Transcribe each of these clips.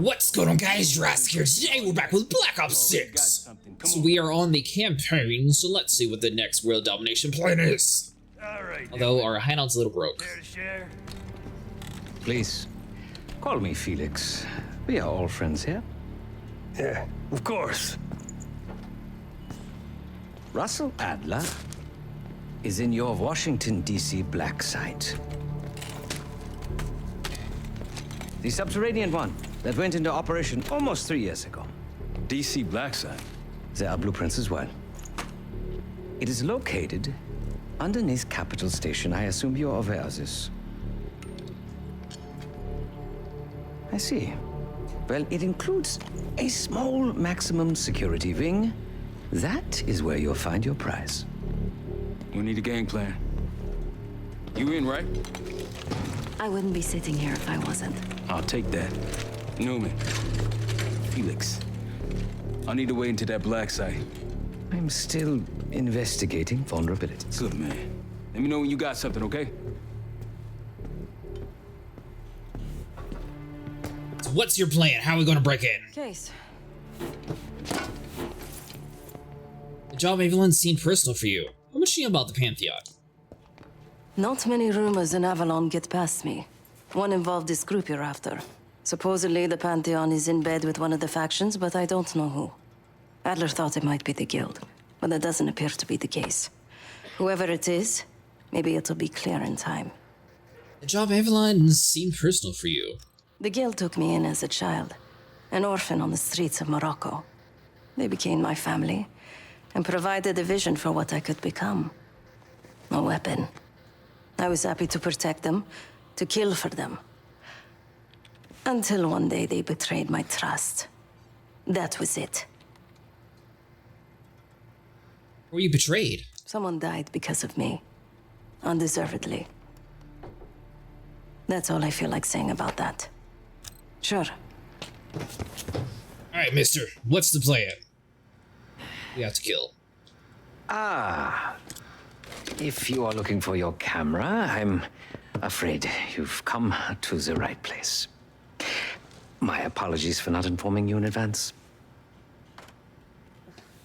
What's going on, guys? Jurassic here. Today we're back with Black Ops 6. So we are on the campaign, so let's see what the next world domination plan is. Although our hideout's a little broke. Please, call me Felix. We are all friends here. Yeah, of course. Russell Adler is in your Washington, D.C. black site. The subterranean one that went into operation almost 3 years ago. DC black site. There are blueprints as well. It is located underneath Capitol Station. I assume you're aware of this. I see. Well, it includes a small maximum security wing. That is where you'll find your prize. We need a game plan. You in, right? I wouldn't be sitting here if I wasn't. I'll take that. Newman. Felix. I need to wait into that black site. I'm still investigating vulnerabilities. Good, man. Let me know when you got something, okay? So what's your plan? How are we going to break in? Case. The job Evelyn seemed personal for you. How much do you know about the Pantheon? Not many rumors in Avalon get past me. One involved this group you're after. Supposedly, the Pantheon is in bed with one of the factions, but I don't know who. Adler thought it might be the Guild, but that doesn't appear to be the case. Whoever it is, maybe it'll be clear in time. The job Evelyn seemed personal for you. The Guild took me in as a child, an orphan on the streets of Morocco. They became my family, and provided a vision for what I could become. A weapon. I was happy to protect them, to kill for them. Until one day they betrayed my trust. That was it. Were you betrayed? Someone died because of me. Undeservedly. That's all I feel like saying about that. Sure. Alright, mister. What's the plan? We have to kill. Ah. If you are looking for your camera, I'm afraid you've come to the right place. My apologies for not informing you in advance.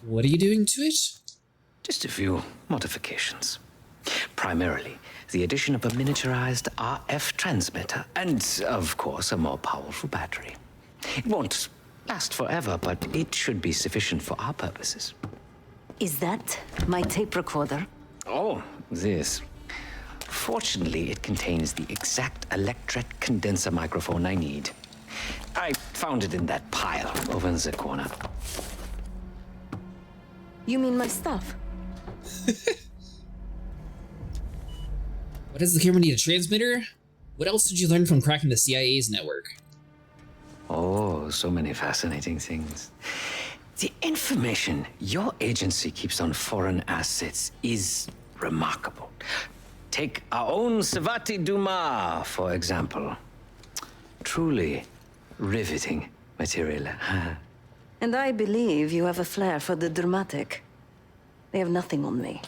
What are you doing to it? Just a few modifications. Primarily, the addition of a miniaturized RF transmitter, and, of course, a more powerful battery. It won't last forever, but it should be sufficient for our purposes. Is that my tape recorder? Oh, this. Fortunately, it contains the exact electret condenser microphone I need. I found it in that pile over in the corner. You mean my stuff? Why does the camera need a transmitter? What else did you learn from cracking the CIA's network? Oh, so many fascinating things. The information your agency keeps on foreign assets is remarkable. Take our own Savati Dumas, for example. Truly riveting material. And I believe you have a flair for the dramatic. They have nothing on me.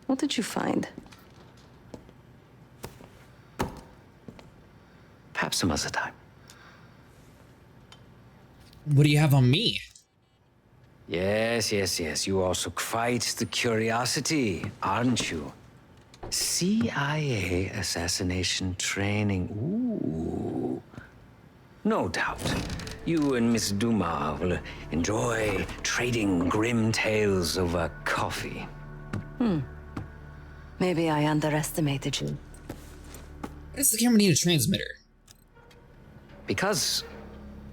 What did you find? Perhaps some other time. What do you have on me? Yes. You are also quite the curiosity, aren't you? CIA assassination training. Ooh. No doubt. You and Miss Dumas will enjoy trading grim tales over coffee. Maybe I underestimated you. Why does the camera need a transmitter? Because,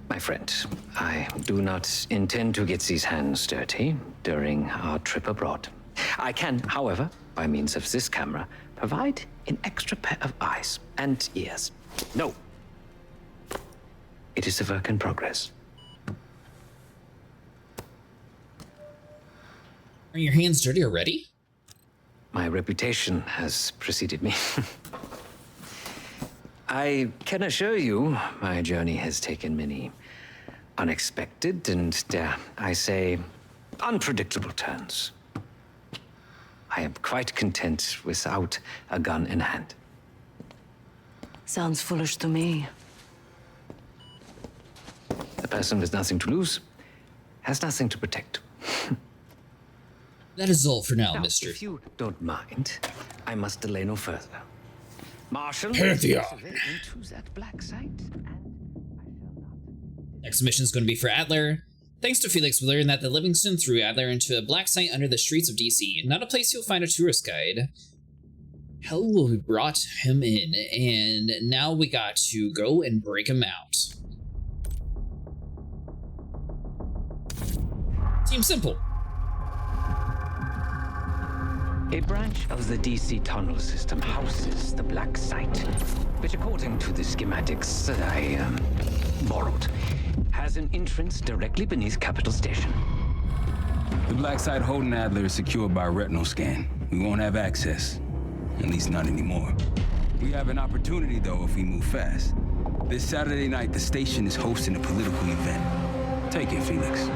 my friend, I do not intend to get these hands dirty during our trip abroad. I can, however, by means of this camera, provide an extra pair of eyes and ears. No. It is a work in progress. Are your hands dirty already? My reputation has preceded me. I can assure you, my journey has taken many unexpected and, dare I say, unpredictable turns. I am quite content without a gun in hand. Sounds foolish to me. The person with nothing to lose has nothing to protect. That is all for now, Now, mister. if you don't mind, I must delay no further. Marshal, Pantheon. into that black site, and I shall not. Next mission is going to be for Adler. Thanks to Felix, we learned that the Livingston threw Adler into a black site under the streets of DC, not a place you'll find a tourist guide. Hell, we brought him in, and now we got to go and break him out. Seems simple. A branch of the DC tunnel system houses the black site, which, according to the schematics that I borrowed, has an entrance directly beneath Capitol Station. The black site holding Adler is secured by retinal scan. We won't have access. At least not anymore. We have an opportunity, though, if we move fast. This Saturday night, the station is hosting a political event. Take it, Felix.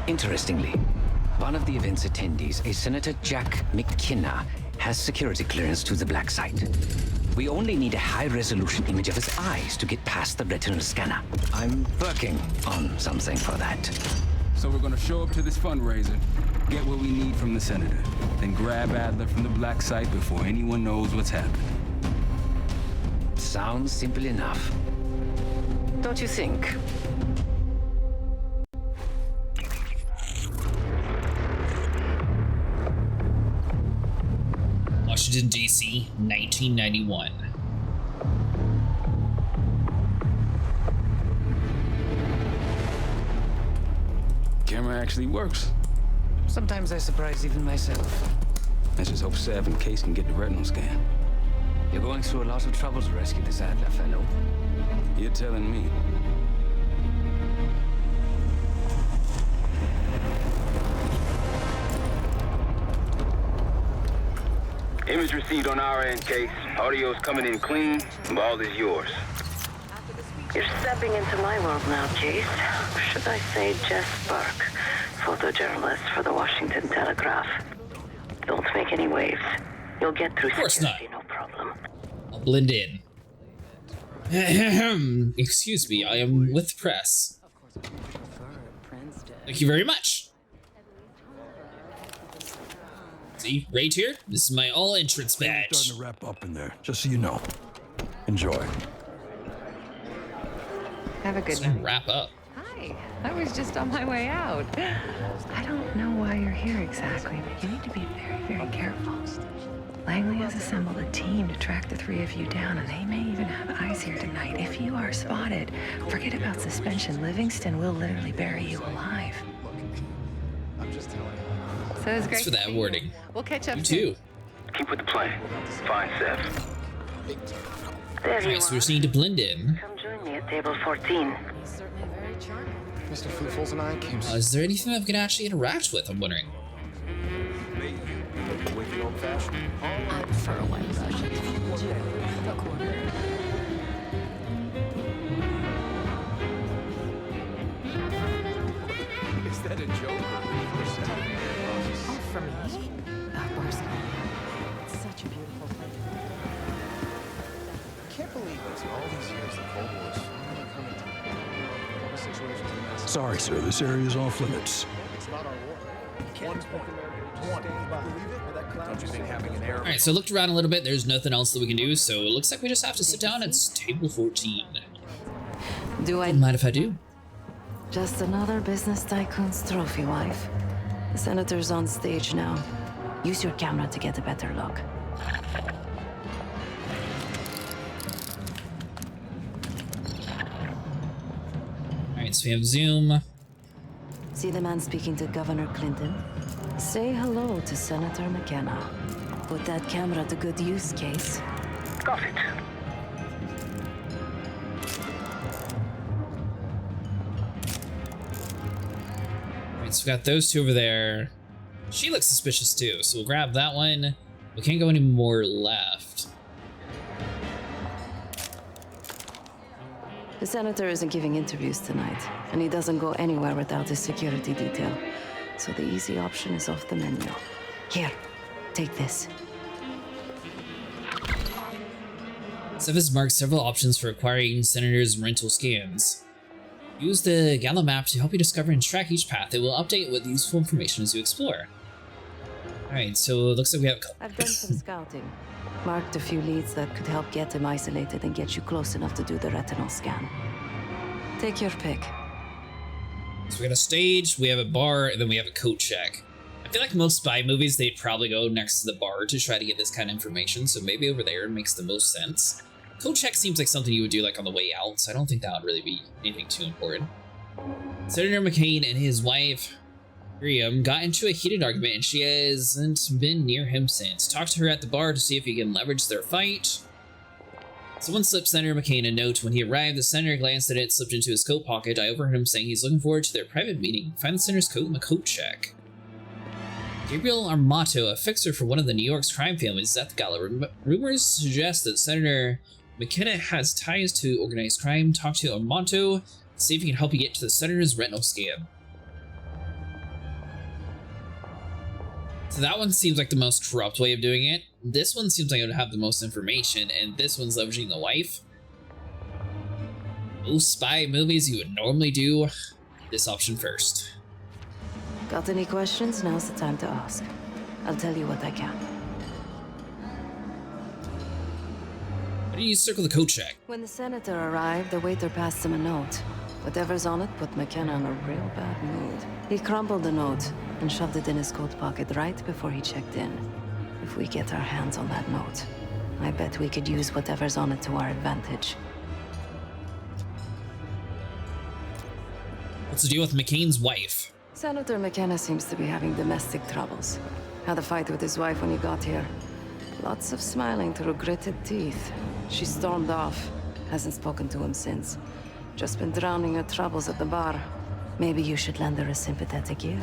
Interestingly, one of the event's attendees, a Senator Jack McKenna, has security clearance to the black site. We only need a high-resolution image of his eyes to get past the retinal scanner. I'm working on something for that. So we're gonna show up to this fundraiser, get what we need from the senator, then grab Adler from the black site before anyone knows what's happening. Sounds simple enough. Don't you think? Washington, D.C., 1991. Camera actually works. Sometimes I surprise even myself. Let's just hope Sav and Case can get the retinal scan. You're going through a lot of trouble to rescue this Adler fellow. You're telling me. Image received on our end, Case. Audio's coming in clean. Ball is yours. You're stepping into my world now, Case. Should I say Jess Burke, photojournalist for the Washington Telegraph. Don't make any waves. You'll get through Of course security, no problem. I'll blend in. Ahem. Excuse me, I am with press. Thank you very much. See, right here, this is my all entrance badge. Starting to wrap up in there, just so you know. Enjoy. Have a good Let's night. wrap up. Hi. I was just on my way out. I don't know why you're here exactly, but you need to be very, very careful. Langley has assembled a team to track the three of you down, and they may even have eyes here tonight. If you are spotted, forget about suspension. Livingston will literally bury you alive. So it's great. Thanks for that warning. We'll catch up You soon. too. Keep with the plan. Find Sav. There you Nice, we are. just need to blend in. Come join me at table 14. Mr. Footfalls and I came Is there anything that we can actually interact with, I'm wondering? wicked old fashioned. I prefer a white Russian. Is that a joke? Oh, for me? Of course. It's such a beautiful place. I can't believe it's all these years the Cold War is finally coming to all the situations in this. Sorry, sir, this area is off limits. It's not our war. One believe it? Don't you think having an air Alright, so I looked around a little bit, there's nothing else that we can do, so it looks like we just have to sit down at table 14. Do I? Don't mind if I do. Just another business tycoon's trophy wife. The senator's on stage now. Use your camera to get a better look. Alright, so we have Zoom. See the man speaking to Governor Clinton? Say hello to Senator McKenna. Put that camera to good use, Case. Got it. Alright, so we got those two over there. She looks suspicious too, so we'll grab that one. We can't go any more left. The senator isn't giving interviews tonight, and he doesn't go anywhere without his security detail. So the easy option is off the menu. Here, take this. Sev has marked several options for acquiring Senator's rental scans. Use the Gala map to help you discover and track each path. It will update with useful information as you explore. Alright, so it looks like we have... I've done some scouting. Marked a few leads that could help get him isolated and get you close enough to do the retinal scan. Take your pick. So we got a stage, we have a bar, and then we have a coat check. I feel like most spy movies, they'd probably go next to the bar to try to get this kind of information, so maybe over there it makes the most sense. Code check seems like something you would do like on the way out, so I don't think that would really be anything too important. Senator McCain and his wife, Miriam, got into a heated argument and she hasn't been near him since. Talk to her at the bar to see if he can leverage their fight. Someone slipped Senator McCain a note. When he arrived, the senator glanced at it, slipped into his coat pocket. I overheard him saying he's looking forward to their private meeting. Find the senator's coat in the coat check. Gabriel Armato, a fixer for one of the New York's crime families, is at the gala. Rumors suggest that Senator McKenna has ties to organized crime. Talk to Armato, see if he can help you get to the senator's retinal scan. So that one seems like the most corrupt way of doing it. This one seems like it would have the most information, and this one's leveraging the wife. Most spy movies you would normally do this option first. Got any questions? Now's the time to ask. I'll tell you what I can. Why do you circle the code check? When the senator arrived, the waiter passed him a note. Whatever's on it put McKenna in a real bad mood. He crumpled the note and shoved it in his coat pocket right before he checked in. If we get our hands on that note, I bet we could use whatever's on it to our advantage. What's the deal with McCain's wife? Senator McKenna seems to be having domestic troubles. Had a fight with his wife when he got here. Lots of smiling through gritted teeth. She stormed off. Hasn't spoken to him since. Just been drowning her troubles at the bar. Maybe you should lend her a sympathetic ear.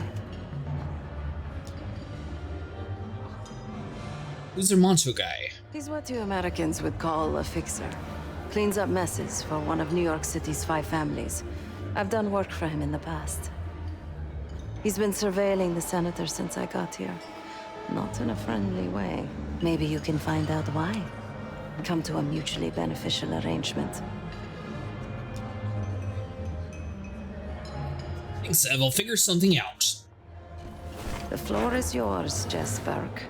Who's their Monto guy? He's what you Americans would call a fixer. Cleans up messes for one of New York City's 5 families. I've done work for him in the past. He's been surveilling the senator since I got here. Not in a friendly way. Maybe you can find out why. Come to a mutually beneficial arrangement. Thanks, Sev. I'll figure something out. The floor is yours, Jess Burke.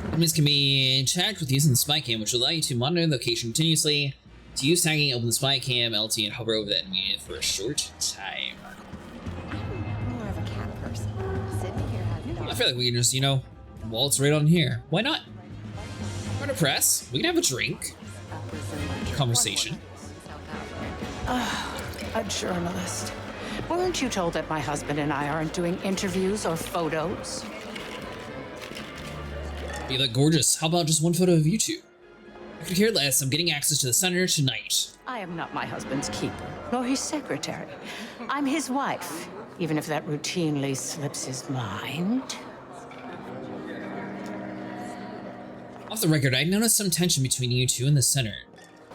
Enemies can be tagged with using the spy cam, which will allow you to monitor the location continuously. To use tagging, open the spy cam, LT, and hover over the enemy for a short time. More of a cat person. Sydney here has I feel like we can just, while it's right on here. Why not? We're gonna press. We can have a drink. Conversation. A journalist. Weren't you told that my husband and I aren't doing interviews or photos? You look gorgeous. How about just one photo of you two? I could care less. I'm getting access to the senator tonight. I am not my husband's keeper, nor his secretary. I'm his wife, even if that routinely slips his mind. Off the record, I noticed some tension between you two and the senator.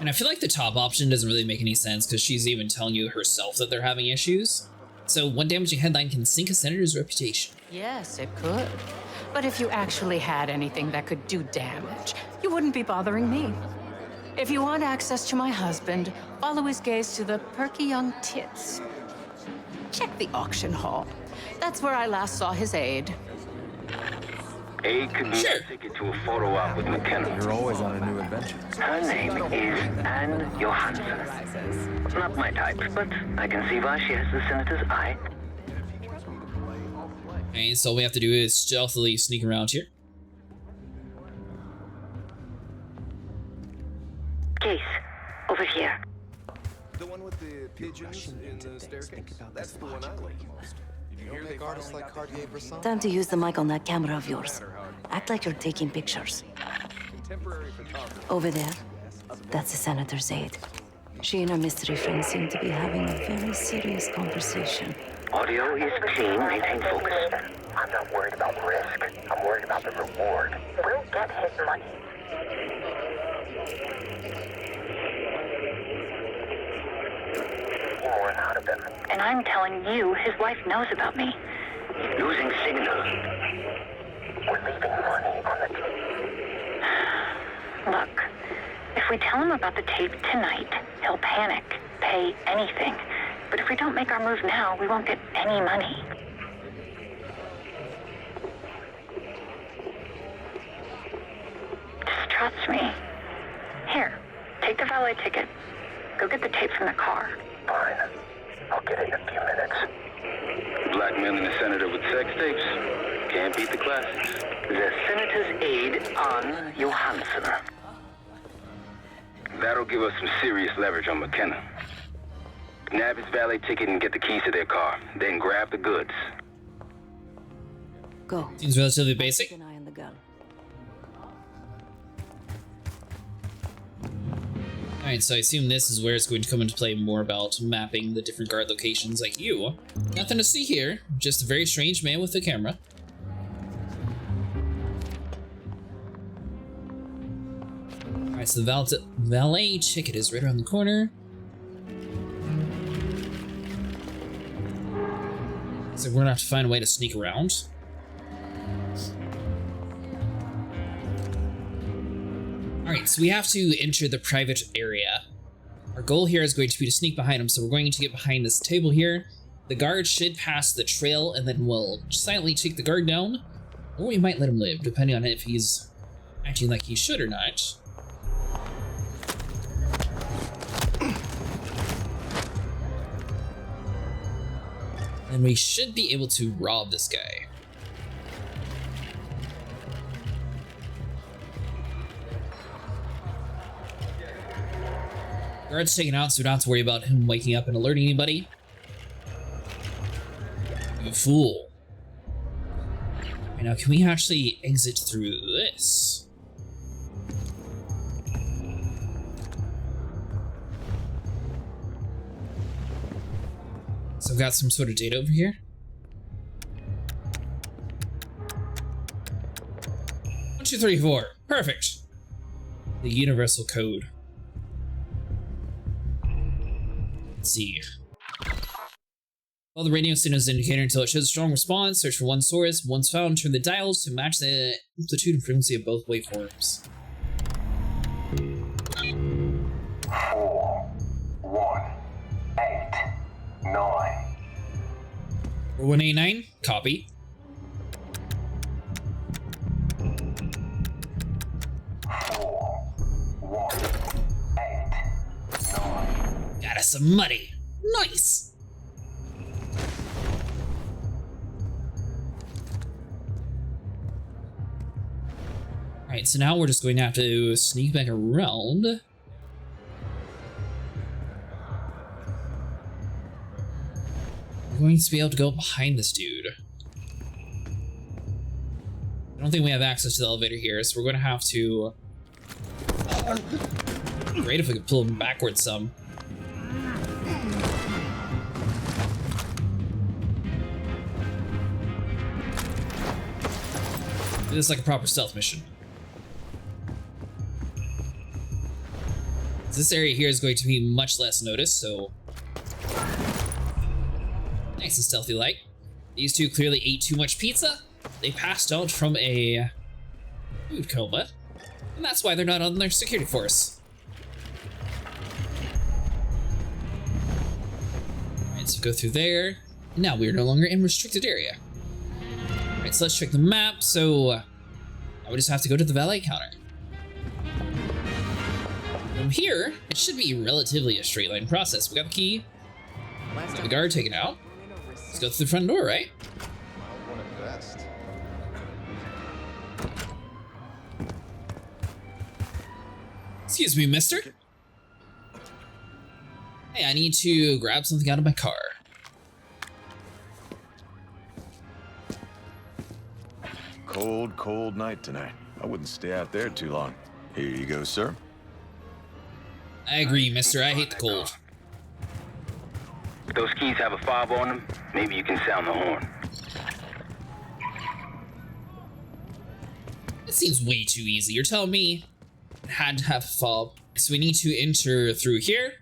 And I feel like the top option doesn't really make any sense because she's even telling you herself that they're having issues. So one damaging headline can sink a senator's reputation. Yes, it could. But if you actually had anything that could do damage, you wouldn't be bothering me. If you want access to my husband, follow his gaze to the perky young tits. Check the auction hall. That's where I last saw his aide. Aide could be a ticket to a photo op with McKenna. You're always on a new adventure. Her name is Anne Johansson. Not my type, but I can see why she has the senator's eye. Okay, so all we have to do is stealthily sneak around here. Case, over here. The one with the pigeons in the staircase? That's the one I like most. Did you hear they artists like Cartier-Bresson? Time to use the mic on that camera of yours. Act like you're taking pictures. Contemporary photography. Over there, that's the senator's aide. She and her mystery friend seem to be having a very serious conversation. Audio is clean, maintain focus. I'm not worried about risk. I'm worried about the reward. We'll get his money. More out of them. And I'm telling you, his wife knows about me. Losing signal. We're leaving money on the table. Look, we tell him about the tape tonight, he'll panic, pay anything. But if we don't make our move now, we won't get any money. Just trust me. Here, take the valet ticket. Go get the tape from the car. Fine. I'll get it in a few minutes. Blackmailing a senator with sex tapes. Can't beat the classics. The senator's aide on Johansson. That'll give us some serious leverage on McKenna. Nab his valet ticket and get the keys to their car. Then grab the goods. Go. Seems relatively basic. Keep an eye on the gun. Alright, so I assume this is where it's going to come into play more about mapping the different guard locations like you. Nothing to see here, just a very strange man with a camera. Alright, so the valet ticket is right around the corner. So we're gonna have to find a way to sneak around. Alright, so we have to enter the private area. Our goal here is going to be to sneak behind him, so we're going to get behind this table here. The guard should pass the trail, and then we'll silently take the guard down. Or we might let him live, depending on if he's acting like he should or not. And we should be able to rob this guy. Guard's taken out, so we don't have to worry about him waking up and alerting anybody. You fool. Okay, now, can we actually exit through this? So I've got some sort of data over here. 1, 2, 3, 4. Perfect. The universal code. Let's see. Follow the radio signal's indicator until it shows a strong response. Search for one source. Once found, turn the dials to match the amplitude and frequency of both waveforms. 4, 1, 8, 9. 4189, copy. 4, 1, 8, 9. Got us some money. Nice. Alright, so now we're just going to have to sneak back around. We're going to be able to go behind this dude. I don't think we have access to the elevator here, so we're going to have to... Great if we could pull him backwards some. Do this like a proper stealth mission. This area here is going to be much less noticed, so... Nice and stealthy like. These two clearly ate too much pizza. They passed out from a food coma. And that's why they're not on their security force. Alright, so go through there. And now we are no longer in restricted area. Alright, so let's check the map. So now we just have to go to the valet counter. From here, it should be relatively a straight line process. We got the key, got the guard taken out. Let's go through the front door, right? Excuse me, mister. Hey, I need to grab something out of my car. Cold, cold night tonight. I wouldn't stay out there too long. Here you go, sir. I agree, mister. I hate the cold. If those keys have a fob on them, maybe you can sound the horn. It seems way too easy. You're telling me it had to have a fob. So we need to enter through here.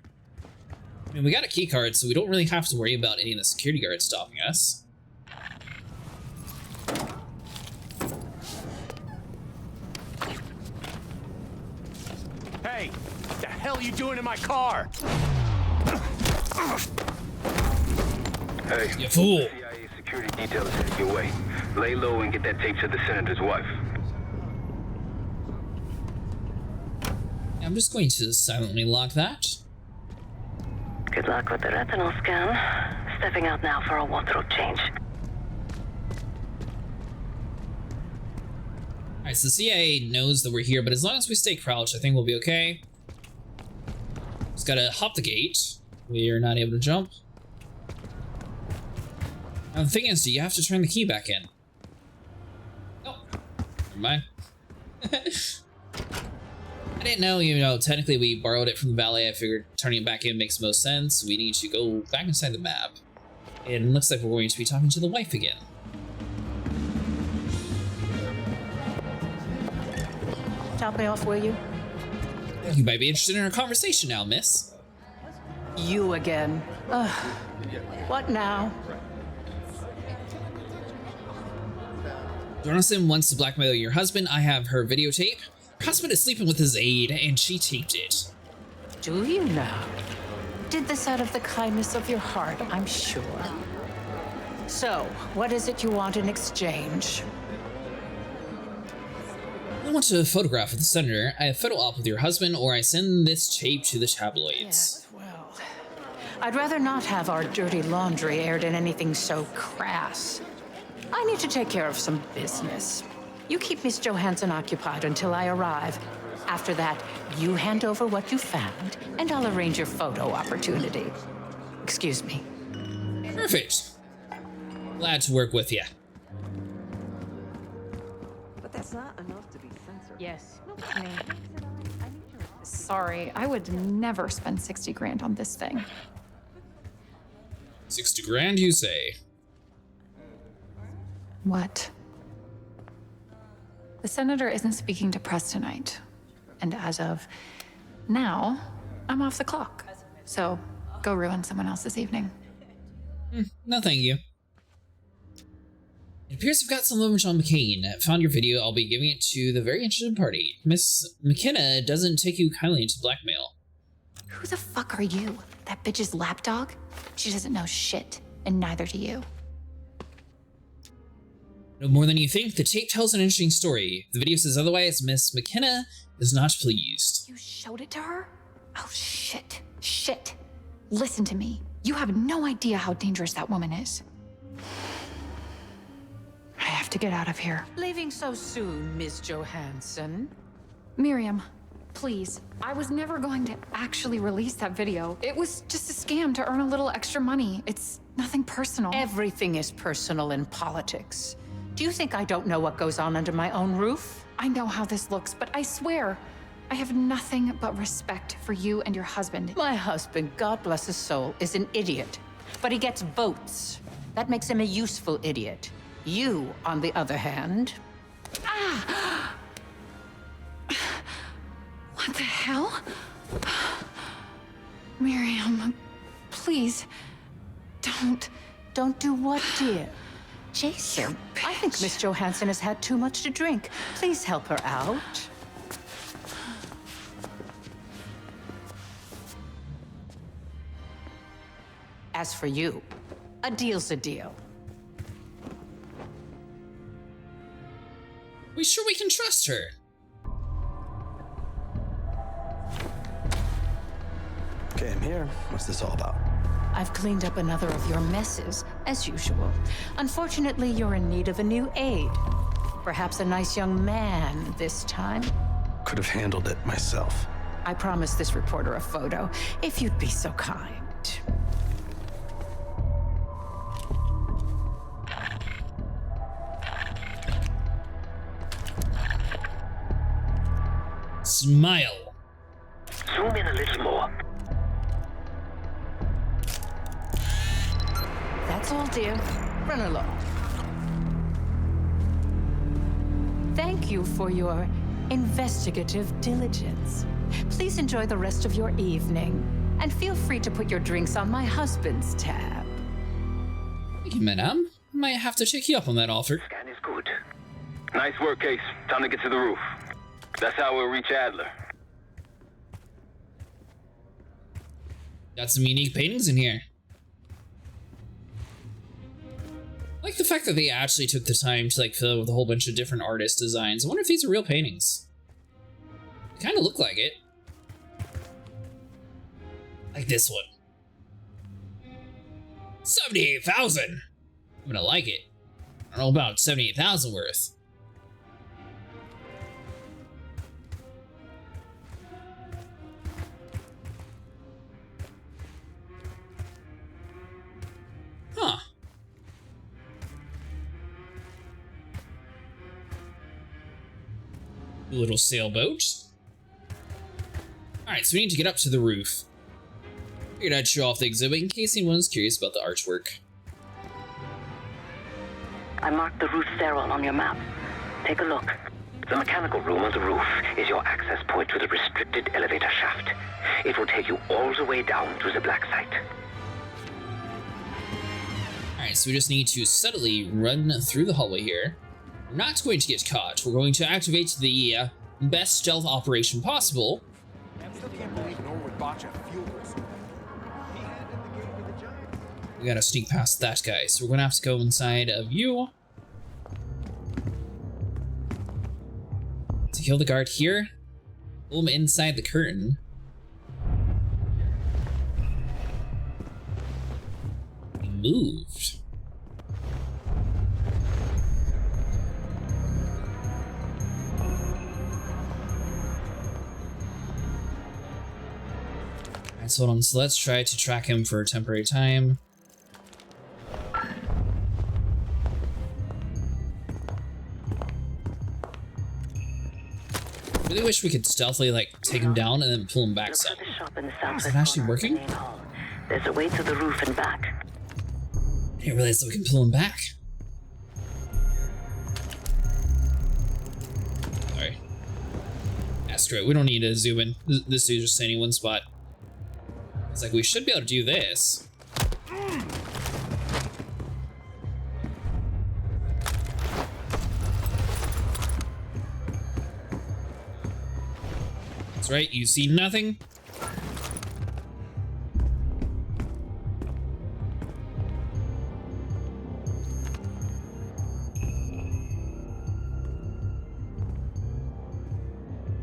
I mean, we got a key card, so we don't really have to worry about any of the security guards stopping us. Hey, hell are you doing in my car? Hey, you fool. CIA security detail is headed your way. Lay low and get that tape to the senator's wife. I'm just going to silently lock that. Good luck with the retinal scan. Stepping out now for a wardrobe change. Alright, so the CIA knows that we're here, but as long as we stay crouched, I think we'll be okay. Just gotta hop the gate. We are not able to jump. Now the thing is, do you have to turn the key back in? Oh, never mind. I didn't know, you know, technically we borrowed it from the valet. I figured turning it back in makes most sense. We need to go back inside the map. And it looks like we're going to be talking to the wife again. Top me off, will you? You might be interested in our conversation now, miss. You again. Ugh. What now? Jonathan wants to blackmail your husband. I have her videotape. Her husband is sleeping with his aide, and she taped it. Do you now? Did this out of the kindness of your heart, I'm sure. So, what is it you want in exchange? I want a photograph of the senator. I have photo op with your husband, or I send this tape to the tabloids. Yes, well, I'd rather not have our dirty laundry aired in anything so crass. I need to take care of some business. You keep Miss Johansson occupied until I arrive. After that, you hand over what you found, and I'll arrange your photo opportunity. Excuse me. Perfect. Glad to work with you. But that's not enough to be censored. Yes. Sorry, I would never spend 60 grand on this thing. 60 grand, you say? What? The senator isn't speaking to press tonight. And as of now, I'm off the clock. So go ruin someone else's evening. No, thank you. It appears we've got some leverage on McCain. Found your video. I'll be giving it to the very interested party. Miss McKenna doesn't take you kindly into blackmail. Who the fuck are you? That bitch's lapdog? She doesn't know shit, and neither do you. No more than you think. The tape tells an interesting story. The video says otherwise. Miss McKenna is not pleased. You showed it to her? Oh, shit. Shit. Listen to me. You have no idea how dangerous that woman is. I have to get out of here. Leaving so soon, Miss Johansson? Miriam, please. I was never going to actually release that video. It was just a scam to earn a little extra money. It's nothing personal. Everything is personal in politics. Do you think I don't know what goes on under my own roof? I know how this looks, but I swear, I have nothing but respect for you and your husband. My husband, God bless his soul, is an idiot. But he gets votes. That makes him a useful idiot. You, on the other hand... Ah! What the hell? Miriam, please, don't. Don't do what, dear? Jason, I think Miss Johansson has had too much to drink. Please help her out. As for you, a deal's a deal. We sure we can trust her? Okay, I'm here. What's this all about? I've cleaned up another of your messes, as usual. Unfortunately, you're in need of a new aide. Perhaps a nice young man this time. Could have handled it myself. I promised this reporter a photo, if you'd be so kind. Smile. Zoom in a little more. That's all, dear. Run along. Thank you for your investigative diligence. Please enjoy the rest of your evening, and feel free to put your drinks on my husband's tab. Thank you, madam. Might have to take you up on that offer. Scan is good. Nice work, Case. Time to get to the roof. That's how we'll reach Adler. Got some unique paintings in here. I like the fact that they actually took the time to like fill it with a whole bunch of different artist designs. I wonder if these are real paintings. They kind of look like it. Like this one. 78,000. I'm gonna like it. I don't know about 78,000 worth. Huh. Little sailboat. Alright, so we need to get up to the roof. Figured I'd show off the exhibit in case anyone's curious about the artwork. I marked the roof stairwell on your map. Take a look. The mechanical room on the roof is your access point to the restricted elevator shaft. It will take you all the way down to the black site. Alright, so we just need to subtly run through the hallway here. We're not going to get caught. We're going to activate the best stealth operation possible. I still can't believe no one would botch a fuel whistle. We gotta sneak past that guy, so we're gonna have to go inside of you. To kill the guard here, pull him inside the curtain. He moved. Alright, so hold on, so let's try to track him for a temporary time. I really wish we could stealthily like take him down and then pull him back some. Is that actually working? There's a way to the roof and back. I didn't realize that we can pull him back. Sorry. Yeah, screw it. We don't need to zoom in. This dude's just staying in one spot. It's like we should be able to do this. That's right, you see nothing?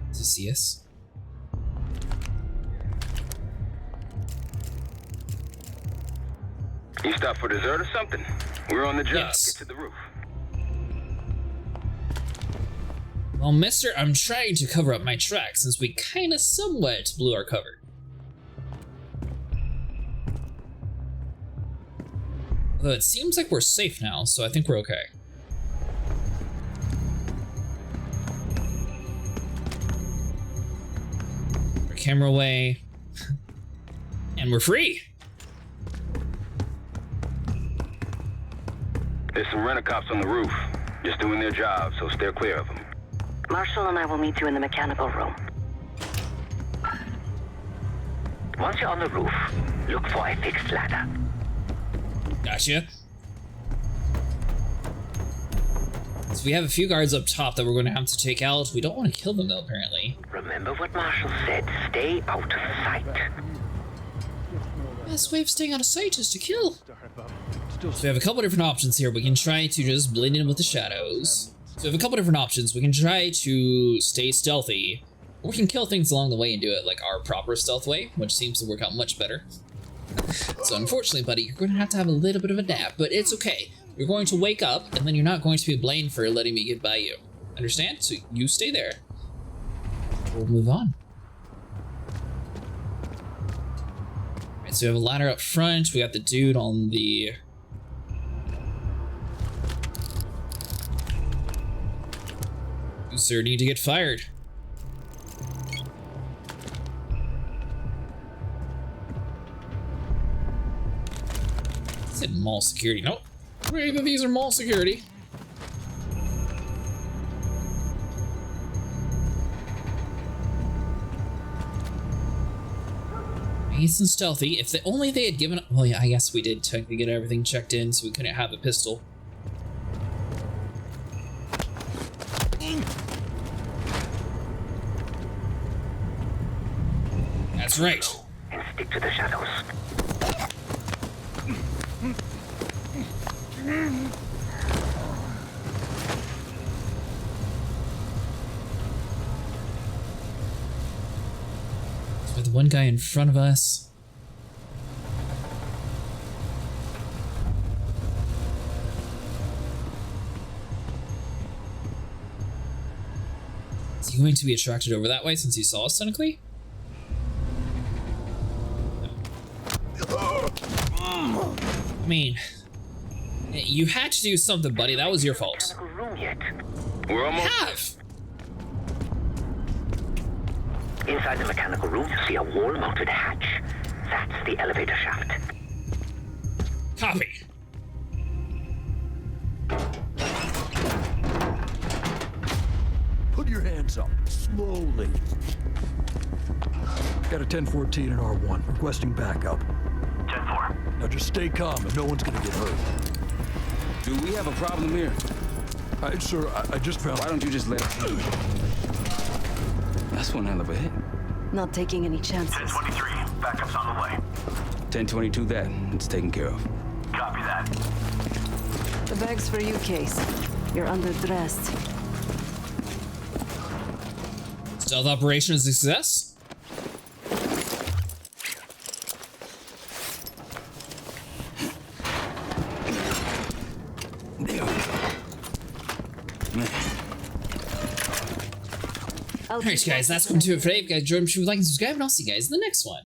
Does he see us? You stopped for dessert or something? We're on the job. Yes. Get to the roof. Well, mister, I'm trying to cover up my tracks since we kinda somewhat blew our cover. Although it seems like we're safe now, so I think we're okay. Our camera away. And we're free! There's some rent-a-cops on the roof. Just doing their job, so steer clear of them. Marshall and I will meet you in the mechanical room. Once you're on the roof, look for a fixed ladder. Gotcha. So we have a few guards up top that we're going to have to take out. We don't want to kill them though, apparently. Remember what Marshall said, stay out of sight. Best way of staying out of sight is to kill. So we have a couple different options here. We can try to just blend in with the shadows. So we have a couple different options. We can try to stay stealthy, or we can kill things along the way and do it like our proper stealth way, which seems to work out much better. So unfortunately, buddy, you're going to have a little bit of a nap, but it's okay. You're going to wake up, and then you're not going to be blamed for letting me get by you. Understand? So you stay there. We'll move on. Alright, so we have a ladder up front. We got the dude on the... You, sir, need to get fired. I said mall security. Nope. Either these are mall security. Nice and stealthy. If only they had given... Well, yeah, I guess we did technically get everything checked in, so we couldn't have the pistol. That's right. and stick to the shadows. With one guy in front of us. Is he going to be attracted over that way since he saw us technically? I mean, you had to do something, buddy. That was your fault. Room yet? We're almost. Have. Inside the mechanical room, you see a wall-mounted hatch. That's the elevator shaft. Copy. Put your hands up, slowly. Got a 1014 in R1, requesting backup. 10-4. Now just stay calm and no one's gonna get hurt. Do we have a problem here? Sir, I just found... Why don't you just let it... That's one hell of a hit. Not taking any chances. 1023, backup's on the way. 1022 that. It's taken care of. Copy that. The bag's for you, Case. You're underdressed. Stealth operation is a success. Alright guys, that's going to do it for today. If you guys enjoyed, make sure you like and subscribe, and I'll see you guys in the next one.